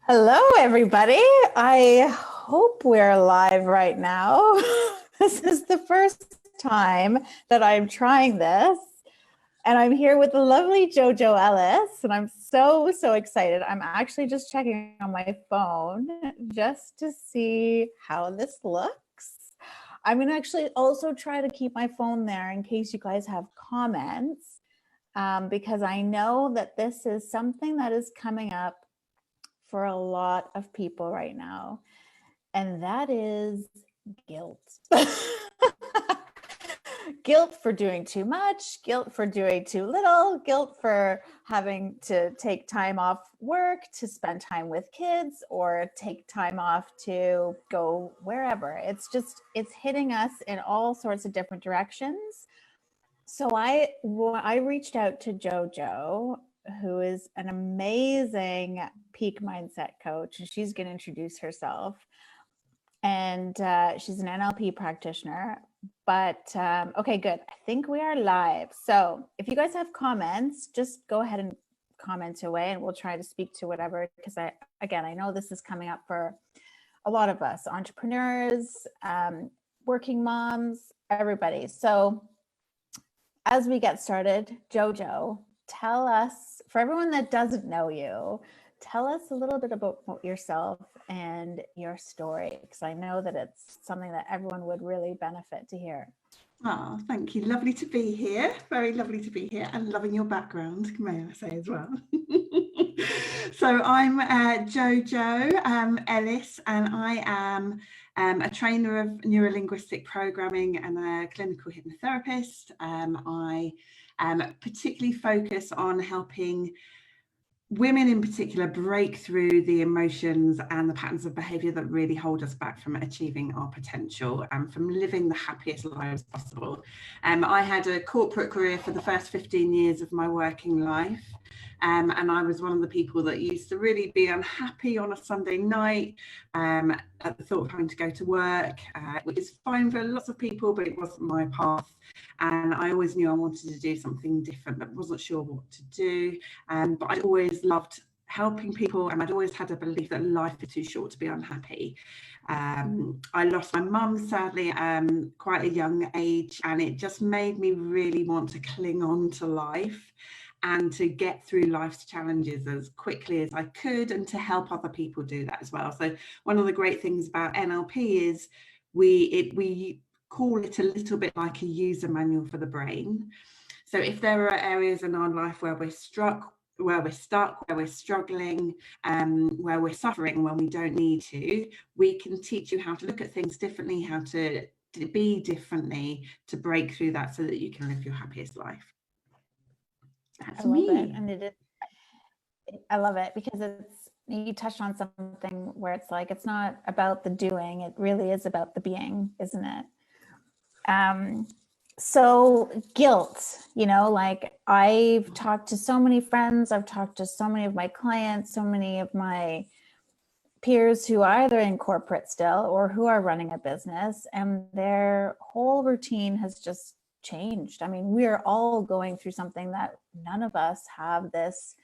Hello, everybody. I hope we're live right now. This is the first time that I'm trying this, and I'm here with the lovely JoJo Ellis, and I'm so excited. I'm actually just checking on my phone just to see how this looks. I'm going to actually also try to keep my phone there in case you guys have comments, because I know that this is something that is coming up for a lot of people right now, and that is guilt. Guilt for doing too much, guilt for doing too little, guilt for having to take time off work to spend time with kids or take time off to go wherever. It's hitting us in all sorts of different directions. So I reached out to JoJo, who is an amazing peak mindset coach, and she's going to introduce herself. And she's an NLP practitioner. But okay, good. I think we are live. So if you guys have comments, just go ahead and comment away, and we'll try to speak to whatever. Because I know this is coming up for a lot of us, entrepreneurs, working moms, everybody. So as we get started, JoJo, tell us, for everyone that doesn't know you, tell us a little bit about yourself and your story, because I know that it's something that everyone would really benefit to hear. Oh, thank you. Lovely to be here. Very lovely to be here, and loving your background, may I say as well. So I'm JoJo Ellis, and I am a trainer of neurolinguistic programming and a clinical hypnotherapist. I particularly focus on helping women in particular break through the emotions and the patterns of behaviour that really hold us back from achieving our potential and from living the happiest lives possible. I had a corporate career for the first 15 years of my working life. And I was one of the people that used to really be unhappy on a Sunday night at the thought of having to go to work, which is fine for lots of people, but it wasn't my path. And I always knew I wanted to do something different, but wasn't sure what to do. But I'd always loved helping people, and I'd always had a belief that life is too short to be unhappy. I lost my mum, sadly, quite a young age, and it just made me really want to cling on to life and to get through life's challenges as quickly as I could, and to help other people do that as well. So one of the great things about NLP is we call it a little bit like a user manual for the brain. So if there are areas in our life where we're stuck, where we're struggling, where we're suffering when we don't need to, we can teach you how to look at things differently, how to be differently, to break through that so that you can live your happiest life. That's me. I love it. And I love it because you touched on something where it's like, it's not about the doing, it really is about the being, isn't it? So guilt, like I've talked to so many friends, I've talked to so many of my clients, so many of my peers who are either in corporate still or who are running a business, and their whole routine has just changed. I mean, we're all going through something that none of us have this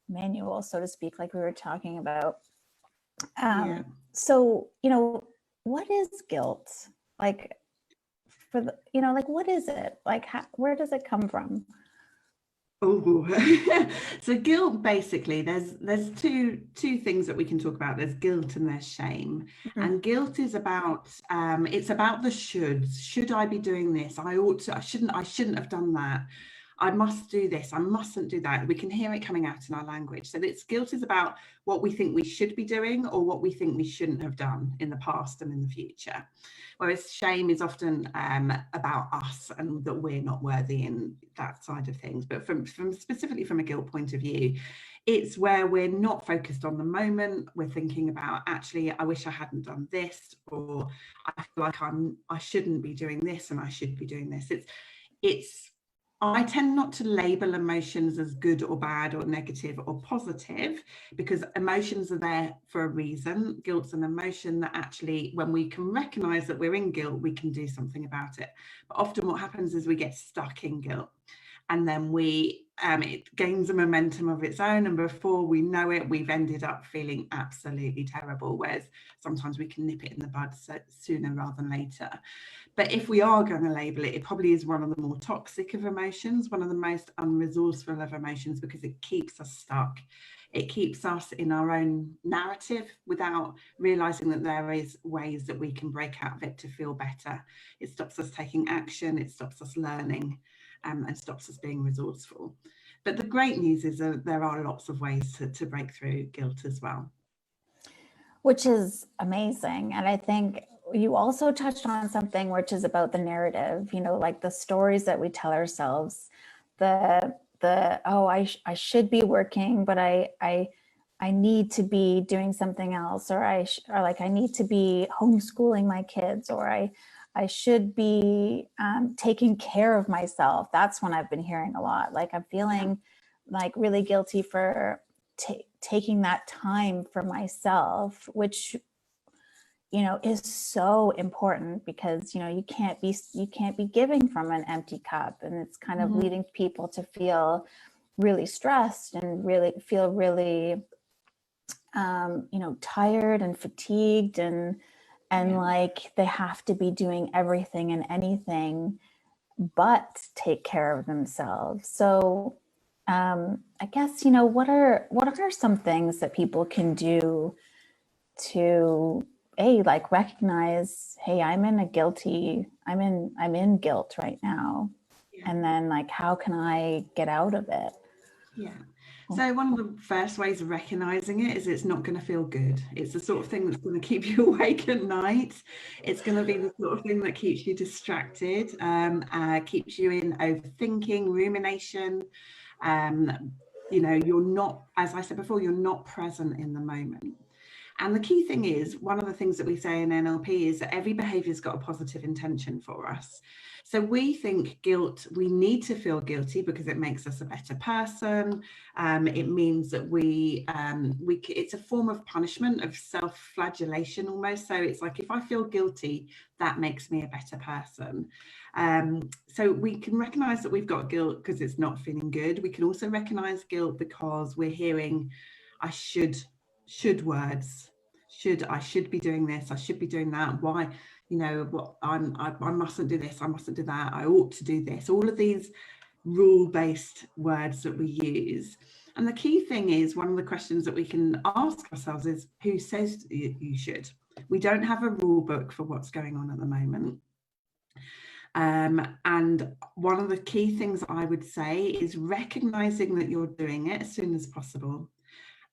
manual, so to speak, like we were talking about. So, what is guilt? Like, like, what is it? Like, where does it come from? Oh, so guilt, basically, there's two things that we can talk about. There's guilt and there's shame. Mm-hmm. And guilt is about it's about the shoulds. Should I be doing this? I ought to. I shouldn't have done that. I must do this. I mustn't do that. We can hear it coming out in our language. So guilt is about what we think we should be doing or what we think we shouldn't have done in the past and in the future. Whereas shame is often about us and that we're not worthy in that side of things. But from specifically from a guilt point of view, it's where we're not focused on the moment. We're thinking about, actually, I wish I hadn't done this, or I feel like I shouldn't be doing this and I should be doing this. I tend not to label emotions as good or bad or negative or positive, because emotions are there for a reason. Guilt's an emotion that actually, when we can recognize that we're in guilt, we can do something about it. But often what happens is we get stuck in guilt. and then it gains a momentum of its own, and before we know it, we've ended up feeling absolutely terrible, whereas sometimes we can nip it in the bud sooner rather than later. But if we are going to label it, it probably is one of the more toxic of emotions, one of the most unresourceful of emotions, because it keeps us stuck. It keeps us in our own narrative without realizing that there is ways that we can break out of it to feel better. It stops us taking action, it stops us learning, and stops us being resourceful. But the great news is that there are lots of ways to break through guilt as well. Which is amazing. And I think you also touched on something which is about the narrative, you know, like the stories that we tell ourselves, I should be working, but I need to be doing something else, or I need to be homeschooling my kids, or I should be taking care of myself. That's when I've been hearing a lot. Like I'm feeling like really guilty for taking that time for myself, which, you know, is so important, because, you know, you can't be giving from an empty cup, and it's kind of leading people to feel really stressed and really feel really, you know, tired and fatigued, and like they have to be doing everything and anything but take care of themselves. So I guess, you know, what are some things that people can do to like recognize, hey, I'm in guilt right now. And then like, how can I get out of it? So one of the first ways of recognizing it is it's not going to feel good. It's the sort of thing that's going to keep you awake at night. It's going to be the sort of thing that keeps you distracted, keeps you in overthinking, rumination. You know, you're not, as I said before, you're not present in the moment. And the key thing is, one of the things that we say in NLP is that every behavior's got a positive intention for us. So we think guilt, we need to feel guilty because it makes us a better person. It means that it's a form of punishment, of self-flagellation almost. So it's like, if I feel guilty, that makes me a better person. So we can recognize that we've got guilt because it's not feeling good. We can also recognize guilt because we're hearing, I should words. I should be doing this, I should be doing that. Why, you know, what I mustn't do this, I mustn't do that, I ought to do this. All of these rule-based words that we use. And the key thing is, one of the questions that we can ask ourselves is, who says you should? We don't have a rule book for what's going on at the moment. And one of the key things I would say is recognizing that you're doing it as soon as possible.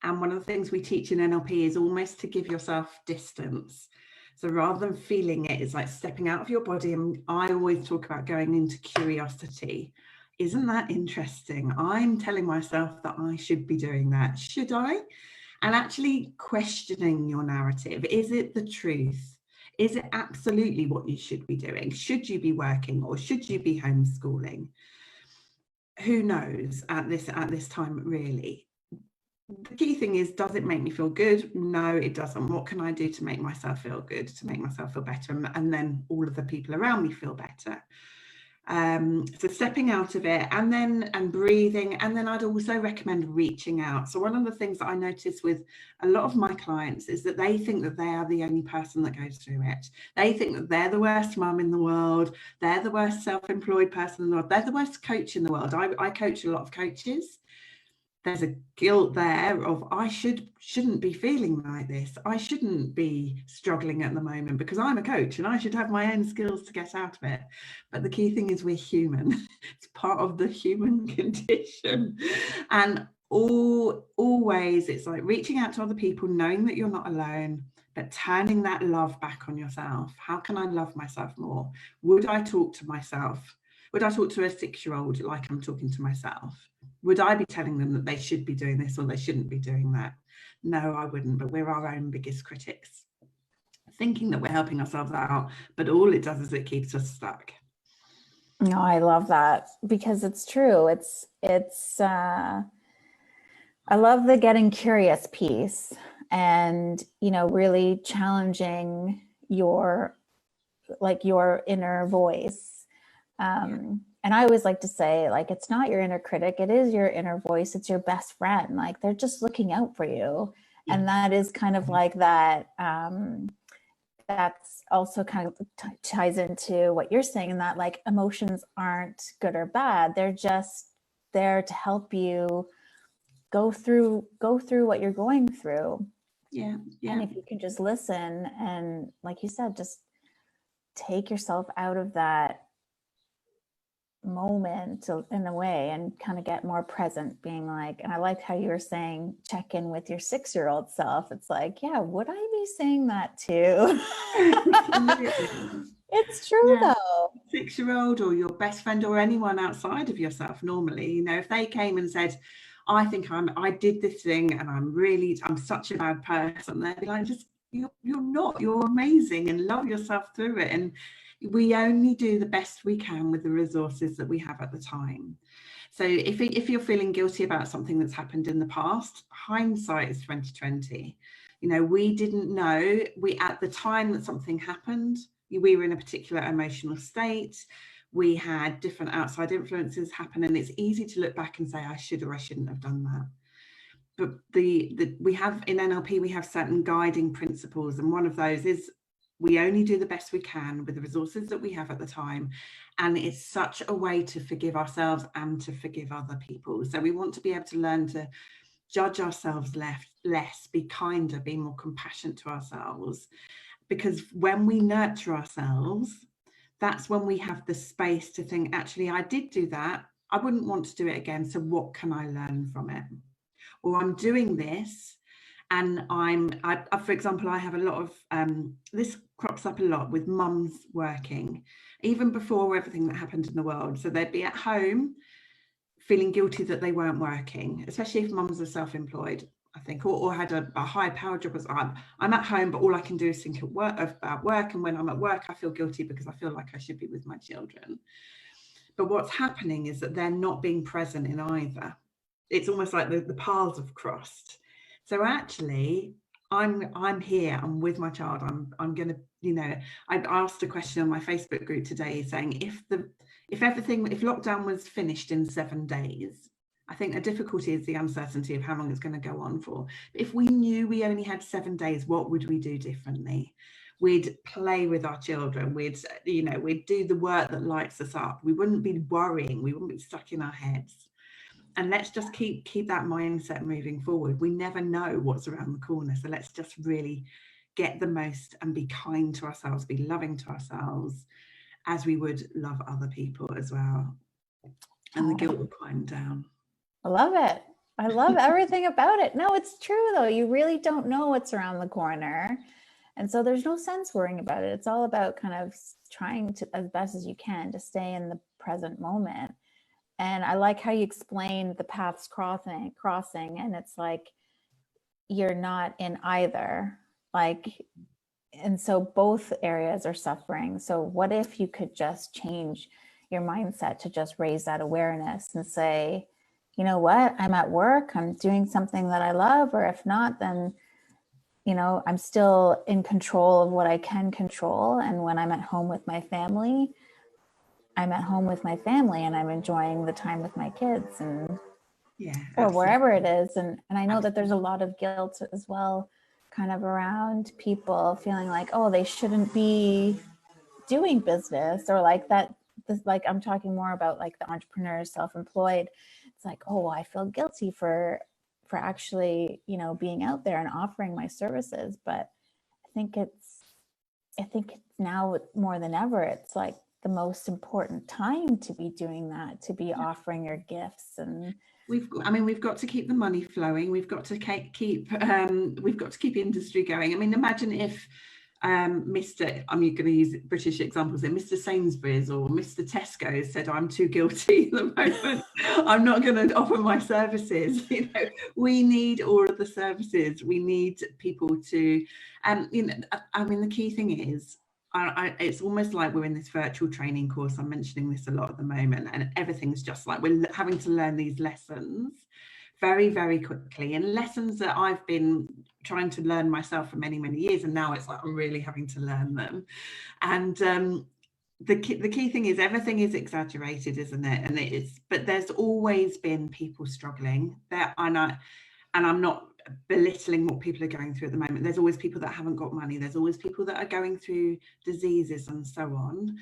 And one of the things we teach in NLP is almost to give yourself distance. So rather than feeling it, it's like stepping out of your body. And I always talk about going into curiosity. Isn't that interesting? I'm telling myself that I should be doing that. Should I? And actually questioning your narrative. Is it the truth? Is it absolutely what you should be doing? Should you be working, or should you be homeschooling? Who knows at this time, really? The key thing is, does it make me feel good? No, it doesn't. What can I do to make myself feel good, to make myself feel better, and then all of the people around me feel better? So stepping out of it, and breathing, and then I'd also recommend reaching out. So one of the things that I notice with a lot of my clients is that they think that they are the only person that goes through it. They think that they're the worst mum in the world, they're the worst self-employed person in the world, they're the worst coach in the world. I coach a lot of coaches. There's a guilt there of, I shouldn't be feeling like this. I shouldn't be struggling at the moment because I'm a coach and I should have my own skills to get out of it. But the key thing is, we're human. It's part of the human condition. And always it's like reaching out to other people, knowing that you're not alone, but turning that love back on yourself. How can I love myself more? Would I talk to myself? Would I talk to a 6-year-old like I'm talking to myself? Would I be telling them that they should be doing this or they shouldn't be doing that? No, I wouldn't, but we're our own biggest critics. Thinking that we're helping ourselves out, but all it does is it keeps us stuck. No, I love that, because it's true. I love the getting curious piece, and, you know, really challenging your inner voice. and I always like to say, like, it's not your inner critic, it is your inner voice, it's your best friend. Like, they're just looking out for you. Yeah. And that is kind of like that, that's also kind of ties into what you're saying, in that like emotions aren't good or bad, they're just there to help you go through what you're going through. Yeah. And if you can just listen and, like you said, just take yourself out of that moment in a way and kind of get more present, being like, and I liked how you were saying, check in with your 6-year-old self. It's like, yeah, would I be saying that too? It's true, though. 6-year-old or your best friend or anyone outside of yourself, normally, you know, if they came and said, I think I did this thing and I'm such a bad person, they'd be like, just you're not, you're amazing, and love yourself through it. And we only do the best we can with the resources that we have at the time. So if you're feeling guilty about something that's happened in the past, hindsight is 2020. You know, we didn't know, at the time that something happened, we were in a particular emotional state, we had different outside influences happen, and it's easy to look back and say, I should or I shouldn't have done that. But we have, in NLP, we have certain guiding principles, and one of those is we only do the best we can with the resources that we have at the time. And it's such a way to forgive ourselves and to forgive other people. So we want to be able to learn to judge ourselves less, be kinder, be more compassionate to ourselves. Because when we nurture ourselves, that's when we have the space to think, actually, I did do that. I wouldn't want to do it again. So what can I learn from it? Or I'm doing this, and for example, I have a lot of, this crops up a lot with mums working, even before everything that happened in the world. So they'd be at home feeling guilty that they weren't working, especially if mums are self-employed, I think, or had a high power job. As I'm at home, but all I can do is think about work. And when I'm at work, I feel guilty because I feel like I should be with my children. But what's happening is that they're not being present in either. It's almost like the paths have crossed. So actually, I'm here, I'm with my child, I'm going to, you know, I asked a question on my Facebook group today saying, if lockdown was finished in 7 days, I think the difficulty is the uncertainty of how long it's going to go on for. But if we knew we only had 7 days, what would we do differently? We'd play with our children, we'd do the work that lights us up. We wouldn't be worrying, we wouldn't be stuck in our heads. And let's just keep that mindset moving forward. We never know what's around the corner. So let's just really get the most and be kind to ourselves, be loving to ourselves, as we would love other people as well. And the guilt will climb down. I love it. I love everything about it. No, it's true though. You really don't know what's around the corner. And so there's no sense worrying about it. It's all about kind of trying to, as best as you can, to stay in the present moment. And I like how you explained the paths crossing, and it's like, you're not in either, like, and so both areas are suffering. So what if you could just change your mindset to just raise that awareness and say, you know what, I'm at work, I'm doing something that I love, or if not, then, you know, I'm still in control of what I can control. And when I'm at home with my family, I'm at home with my family and I'm enjoying the time with my kids, and or wherever it is. And I know that there's a lot of guilt as well, kind of around people feeling like, oh, they shouldn't be doing business, or like that. Like, I'm talking more about like the entrepreneur, self-employed. It's like, oh, I feel guilty for actually, you know, being out there and offering my services. But I think it's now more than ever, it's like the most important time to be doing that, to be offering your gifts. And we've got to keep the money flowing. We've got to keep industry going. I mean, imagine if I'm going to use British examples here, Mr. Sainsbury's or Mr. Tesco said, I'm too guilty at the moment, I'm not going to offer my services. You know, we need all of the services. We need people to, you know, I mean, the key thing is, it's almost like we're in this virtual training course. I'm mentioning this a lot at the moment, and everything's just like we're having to learn these lessons very, very quickly, and lessons that I've been trying to learn myself for many, many years, and now it's like I'm really having to learn them. And the key thing is everything is exaggerated, isn't it? And it is, but there's always been people struggling there. And I'm not belittling what people are going through at the moment. There's always people that haven't got money. There's always people that are going through diseases and so on.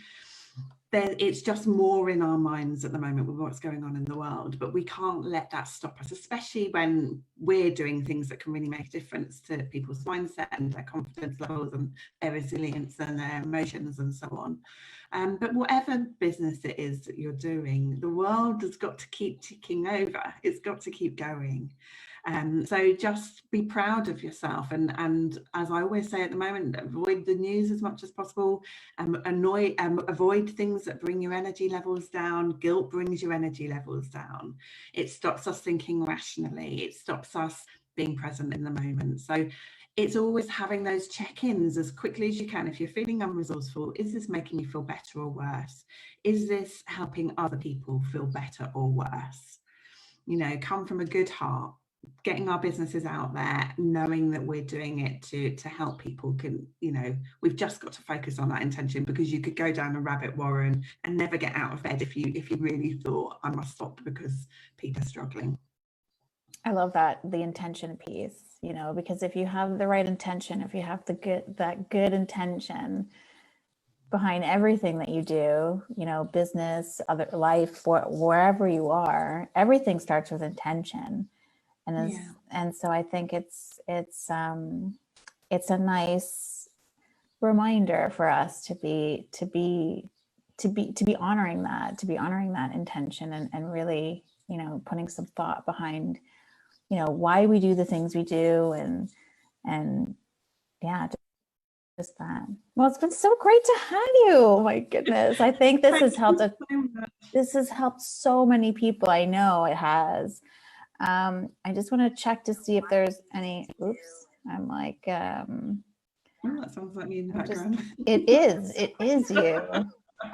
It's just more in our minds at the moment with what's going on in the world, but we can't let that stop us, especially when we're doing things that can really make a difference to people's mindset and their confidence levels and their resilience and their emotions and so on. But whatever business it is that you're doing, the world has got to keep ticking over. It's got to keep going. So just be proud of yourself, and as I always say at the moment, avoid the news as much as possible. Avoid things that bring your energy levels down. Guilt brings your energy levels down. It stops us thinking rationally. It stops us being present in the moment. So it's always having those check-ins as quickly as you can. If you're feeling unresourceful, is this making you feel better or worse? Is this helping other people feel better or worse? You know, come from a good heart. Getting our businesses out there, knowing that we're doing it to help people, can, you know, we've just got to focus on that intention, because you could go down a rabbit warren and never get out of bed if you really thought, I must stop because people are struggling. I love that, the intention piece, you know, because if you have the right intention, if you have that good intention behind everything that you do, you know, business, other life, wherever you are, everything starts with intention. And so I think it's a nice reminder for us to be honoring that intention, and really, you know, putting some thought behind, you know, why we do the things we do, and yeah, just that. Well, it's been so great to have you. Oh my goodness. I think this has helped so many people. I know it has. I just want to check to see if there's any, oops, I'm like, that sounds like me in the background. It is you.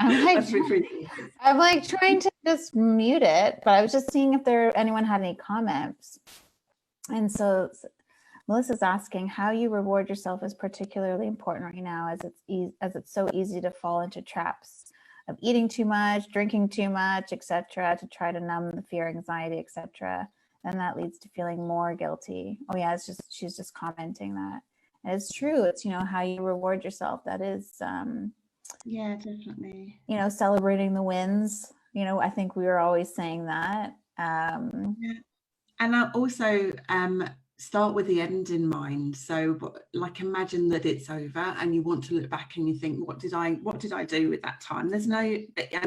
I'm like trying to just mute it, but I was just seeing if anyone had any comments. And so Melissa's asking, how you reward yourself is particularly important right now, as it's so easy to fall into traps of eating too much, drinking too much, etc., to try to numb the fear, anxiety, etc. And that leads to feeling more guilty. Oh yeah, she's just commenting that. And it's true. It's, you know, how you reward yourself. That is, yeah, definitely. You know, celebrating the wins. You know, I think we were always saying that. Yeah. And I also start with the end in mind. So like, imagine that it's over and you want to look back and you think, what did I do with that time? And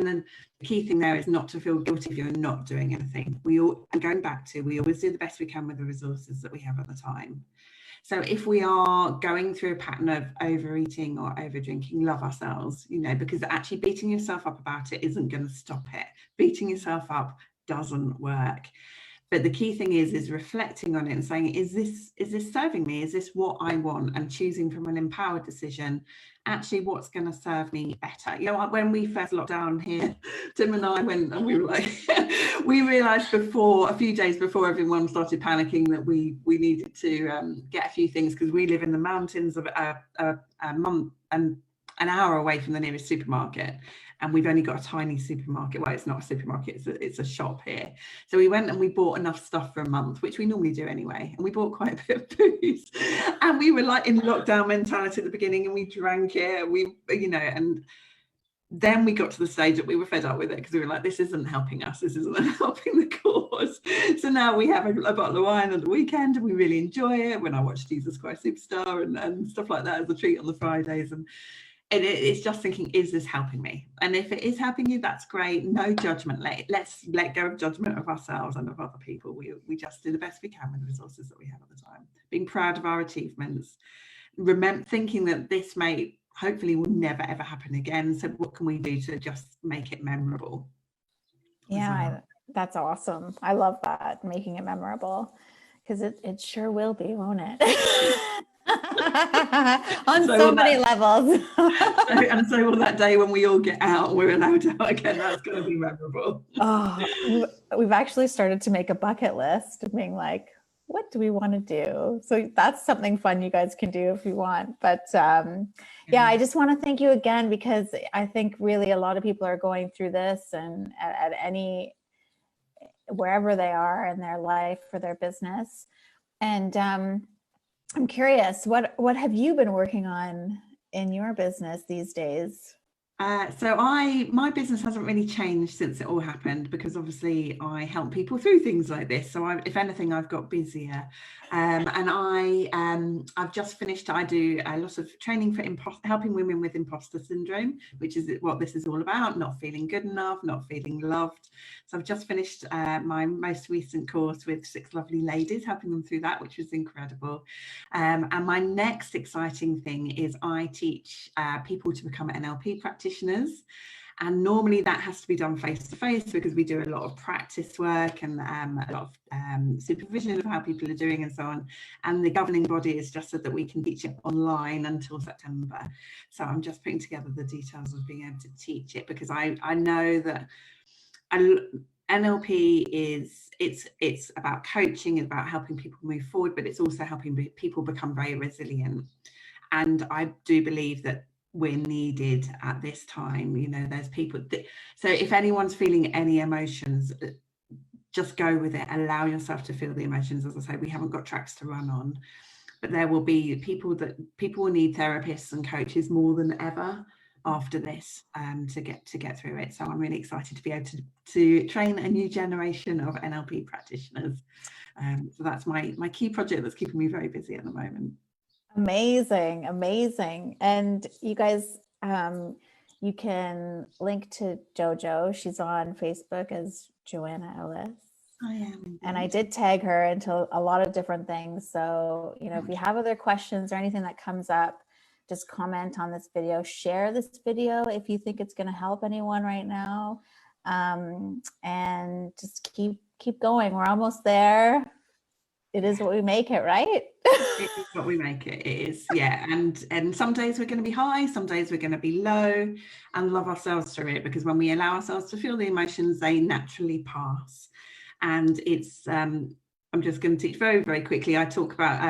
then the key thing there is not to feel guilty if you're not doing anything. We always do the best we can with the resources that we have at the time. So if we are going through a pattern of overeating or over drinking, love ourselves, you know, because actually beating yourself up about it isn't going to stop it. Beating yourself up doesn't work. But the key thing is reflecting on it and saying, is this serving me? Is this what I want? And choosing from an empowered decision, actually what's going to serve me better. You know, when we first locked down here, Tim and I went and we were like, we realised a few days before everyone started panicking, that we needed to get a few things, because we live in the mountains of a month and an hour away from the nearest supermarket, and we've only got a tiny supermarket. Well, it's not a supermarket, it's a shop here. So we went and we bought enough stuff for a month, which we normally do anyway, and we bought quite a bit of booze, and we were like in lockdown mentality at the beginning, and we drank it, and then we got to the stage that we were fed up with it, because we were like, this isn't helping us, this isn't helping the cause. So now we have a bottle of wine on the weekend and we really enjoy it, when I watch Jesus Christ Superstar and stuff like that as a treat on the Fridays. And it's just thinking, is this helping me? And if it is helping you, that's great. No judgment. Let's let go of judgment of ourselves and of other people. We just do the best we can with the resources that we have at the time. Being proud of our achievements. Thinking that this hopefully will never ever happen again. So what can we do to just make it memorable? Yeah, that's awesome. I love that, making it memorable, because it sure will be, won't it? On so many levels. And so will that day when we all get out, we're allowed out again. That's going to be memorable. Oh, we've actually started to make a bucket list, being like, what do we want to do? So that's something fun you guys can do if you want. But yeah, I just want to thank you again, because I think really a lot of people are going through this, and at any, wherever they are in their life or their business. And I'm curious, what have you been working on in your business these days? So my business hasn't really changed since it all happened, because obviously I help people through things like this. So if anything, I've got busier. And I've just finished. I do a lot of training for helping women with imposter syndrome, which is what this is all about: not feeling good enough, not feeling loved. So I've just finished my most recent course with 6 lovely ladies, helping them through that, which was incredible. And my next exciting thing is I teach people to become NLP practitioners. And normally that has to be done face to face, because we do a lot of practice work and a lot of supervision of how people are doing and so on. And the governing body has just said that we can teach it online until September. So I'm just putting together the details of being able to teach it, because I know that NLP it's about coaching, it's about helping people move forward, but it's also helping people become very resilient. And I do believe that we're needed at this time. You know, there's people so if anyone's feeling any emotions, just go with it. Allow yourself to feel the emotions. As I say, we haven't got tracks to run on, but there will be people will need therapists and coaches more than ever after this to get through it. So I'm really excited to be able to train a new generation of NLP practitioners. So that's my key project that's keeping me very busy at the moment. Amazing. And you guys, you can link to JoJo. She's on Facebook as Joanna Ellis. I am. And I did tag her into a lot of different things. So, you know, if you have other questions or anything that comes up, just comment on this video, share this video if you think it's going to help anyone right now. And just keep going. We're almost there. It is what we make it, right? It is what we make it. It is, yeah. And some days we're going to be high, some days we're going to be low, and love ourselves through it, because when we allow ourselves to feel the emotions, they naturally pass. And it's I'm just going to teach very, very quickly. I talk about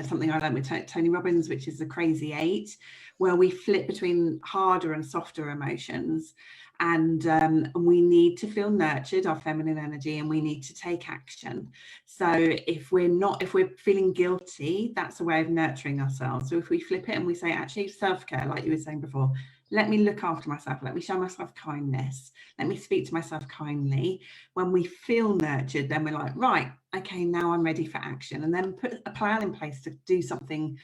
something I learned with Tony Robbins, which is the crazy 8, where we flip between harder and softer emotions. And we need to feel nurtured, our feminine energy, and we need to take action. So if we're feeling guilty, that's a way of nurturing ourselves. So if we flip it and we say, actually, self-care, like you were saying before, let me look after myself, let me show myself kindness, let me speak to myself kindly. When we feel nurtured, then we're like, right, okay, now I'm ready for action. And then put a plan in place to do something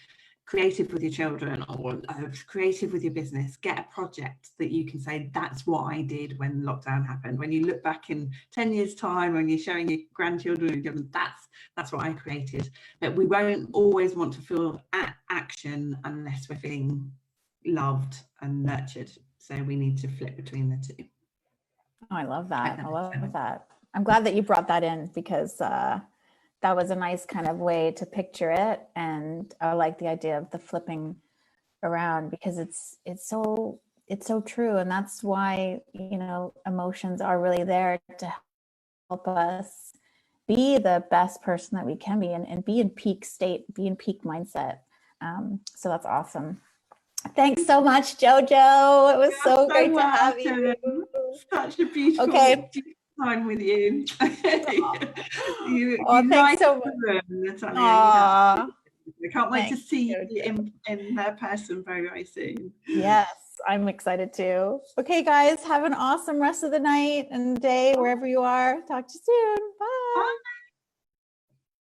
creative with your children, or creative with your business. Get a project that you can say, that's what I did when lockdown happened. When you look back in 10 years time, when you're showing your grandchildren, that's what I created. But we won't always want to feel action unless we're feeling loved and nurtured. So we need to flip between the two. Oh, I love that. I love that. I'm glad that you brought that in, because that was a nice kind of way to picture it. And I like the idea of the flipping around, because it's so true. And that's why, you know, emotions are really there to help us be the best person that we can be, and be in peak state, be in peak mindset. So that's awesome. Thanks so much, JoJo. It was so great to have you. Such a beautiful time with you. you thanks so much. Natalia. I can't wait to see you in person very, very soon. Yes, I'm excited too. Okay, guys, have an awesome rest of the night and day wherever you are. Talk to you soon. Bye. Bye.